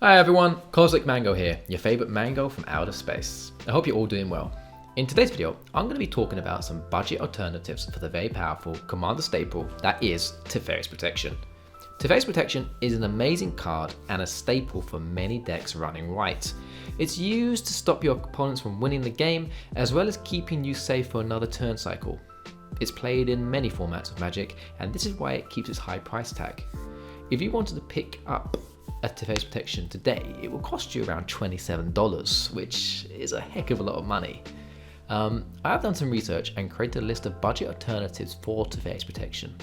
Hi everyone, Cosmic Mango here, your favourite mango from outer space. I hope you're all doing well. In today's video, I'm going to be talking about some budget alternatives for the very powerful Commander staple that is Teferis Protection. Teferis Protection is an amazing card and a staple for many decks running white. It's used to stop your opponents from winning the game, as well as keeping you safe for another turn cycle. It's played in many formats of Magic, and this is why it keeps its high price tag. If you wanted to pick up a Teferis Protection today, it will cost you around $27, which is a heck of a lot of money. I've done some research and created a list of budget alternatives for Teferis Protection.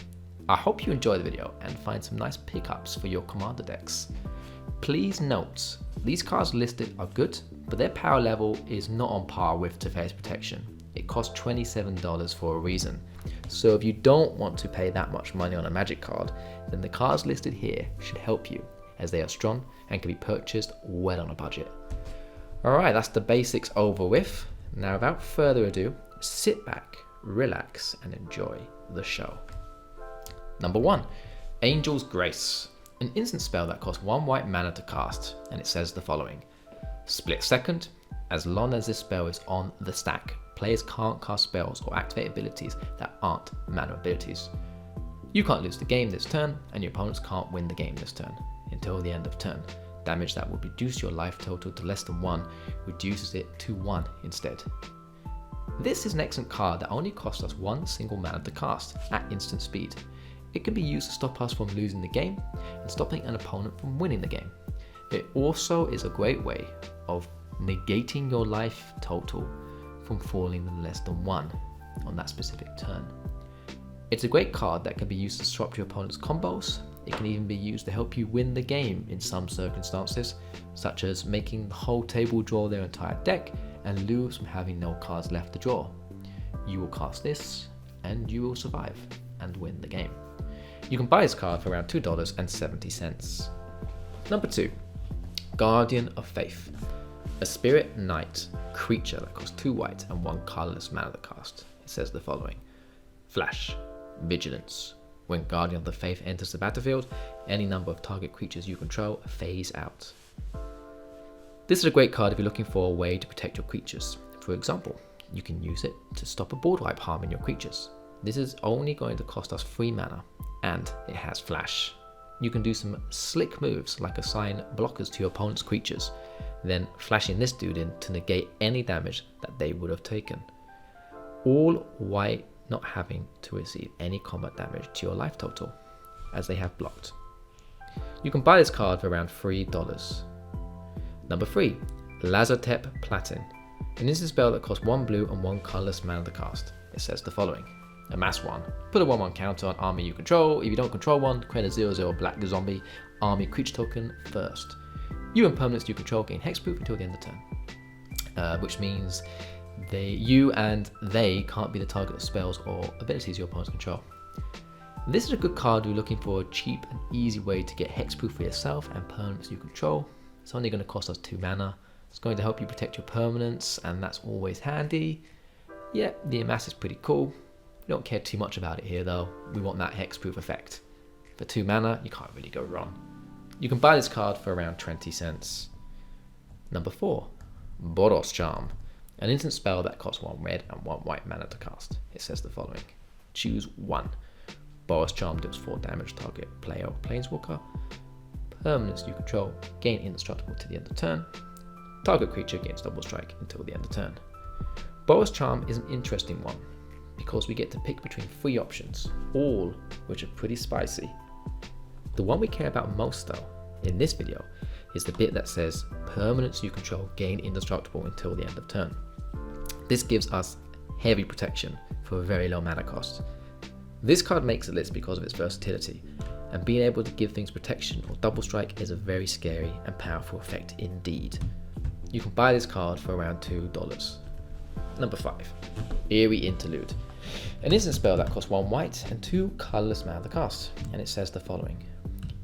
I hope you enjoy the video and find some nice pickups for your Commander decks. Please note, these cards listed are good, but their power level is not on par with Teferis Protection. It costs $27 for a reason. So if you don't want to pay that much money on a Magic card, then the cards listed here should help you, as they are strong and can be purchased well on a budget. Alright, that's the basics over with. Now without further ado, sit back, relax and enjoy the show. Number 1, Angel's Grace. An instant spell that costs 1 white mana to cast, and it says the following. Split second, as long as this spell is on the stack, players can't cast spells or activate abilities that aren't mana abilities. You can't lose the game this turn, and your opponents can't win the game this turn until the end of turn. Damage that would reduce your life total to less than 1 reduces it to 1 instead. This is an excellent card that only costs us 1 single mana to cast at instant speed. It can be used to stop us from losing the game and stopping an opponent from winning the game. It also is a great way of negating your life total from falling less than 1 on that specific turn. It's a great card that can be used to disrupt your opponent's combos. It can even be used to help you win the game in some circumstances, such as making the whole table draw their entire deck and lose from having no cards left to draw. You will cast this and you will survive and win the game. You can buy this card for around $2.70. Number 2, Guardian of Faith. A spirit knight creature that costs 2 white and 1 colorless mana to cast. It says the following. Flash, Vigilance. When Guardian of the Faith enters the battlefield, any number of target creatures you control phase out. This is a great card if you're looking for a way to protect your creatures. For example, you can use it to stop a board wipe harming your creatures. This is only going to cost us 3 mana, and it has Flash. You can do some slick moves like assign blockers to your opponent's creatures, then flashing this dude in to negate any damage that they would have taken. All white not having to receive any combat damage to your life total, as they have blocked. You can buy this card for around $3. Number 3, Lazotep Platin. An instant spell that costs 1 blue and 1 colorless mana to cast. It says the following. Amass 1. Put a 1/1 counter on army you control. If you don't control one, create a 0/0 black zombie army creature token first. You and permanents you control gain hexproof until the end of turn. Which means you and they can't be the target of spells or abilities your opponents control. This is a good card if you're looking for a cheap and easy way to get hexproof for yourself and permanents you control. It's only going to cost us 2 mana. It's going to help you protect your permanents, and that's always handy. Yeah, the amass is pretty cool. We don't care too much about it here though. We want that hexproof effect. For 2 mana, you can't really go wrong. You can buy this card for around 20 cents. Number 4, Boros Charm. An instant spell that costs 1 red and 1 white mana to cast. It says the following. Choose 1. Boros Charm deals 4 damage to target player or planeswalker. Permanents you control gain indestructible to the end of turn. Target creature gains double strike until the end of turn. Boros Charm is an interesting one because we get to pick between 3 options, all which are pretty spicy. The one we care about most though, in this video, is the bit that says permanents you control gain indestructible until the end of turn. This gives us heavy protection for a very low mana cost. This card makes the list because of its versatility, and being able to give things protection or double strike is a very scary and powerful effect indeed. You can buy this card for around $2. Number 5, Eerie Interlude. An instant spell that costs 1 white and 2 colorless mana to cast, and it says the following.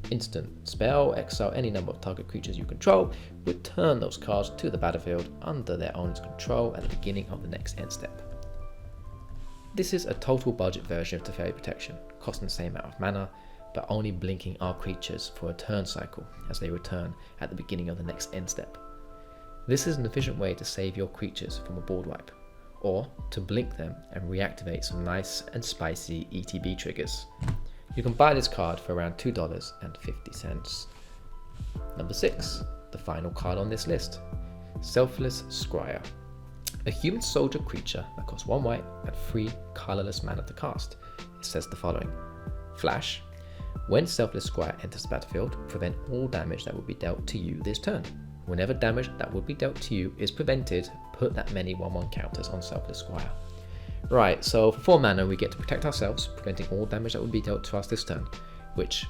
Instant spell, exile any number of target creatures you control, return those cards to the battlefield under their owner's control at the beginning of the next end step. This is a total budget version of Teferis Protection, costing the same amount of mana, but only blinking our creatures for a turn cycle as they return at the beginning of the next end step. This is an efficient way to save your creatures from a board wipe, or to blink them and reactivate some nice and spicy ETB triggers. You can buy this card for around $2.50. Number 6, the final card on this list, Selfless Squire. A human soldier creature that costs 1 white and 3 colorless mana to cast. It says the following: Flash. When Selfless Squire enters the battlefield, prevent all damage that would be dealt to you this turn. Whenever damage that would be dealt to you is prevented, put that many 1/1 counters on Selfless Squire. Right, so for 4 mana we get to protect ourselves, preventing all damage that would be dealt to us this turn, which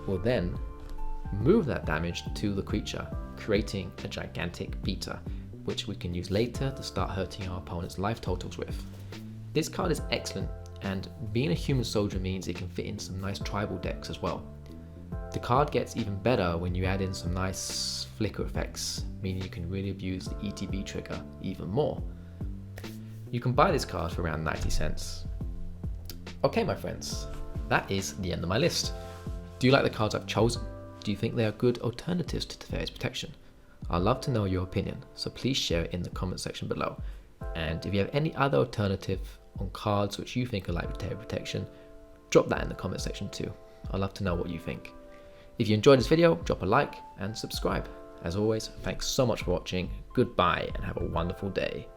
will then move that damage to the creature, creating a gigantic beater, which we can use later to start hurting our opponent's life totals with. This card is excellent, and being a human soldier means it can fit in some nice tribal decks as well. The card gets even better when you add in some nice flicker effects, meaning you can really abuse the ETB trigger even more. You can buy this card for around 90 cents. Okay my friends, that is the end of my list. Do you like the cards I've chosen? Do you think they are good alternatives to Teferis protection? I'd love to know your opinion, so please share it in the comment section below. And if you have any other alternative on cards which you think are like Teferis protection, drop that in the comment section too. I'd love to know what you think. If you enjoyed this video, drop a like and subscribe. As always, thanks so much for watching, goodbye and have a wonderful day.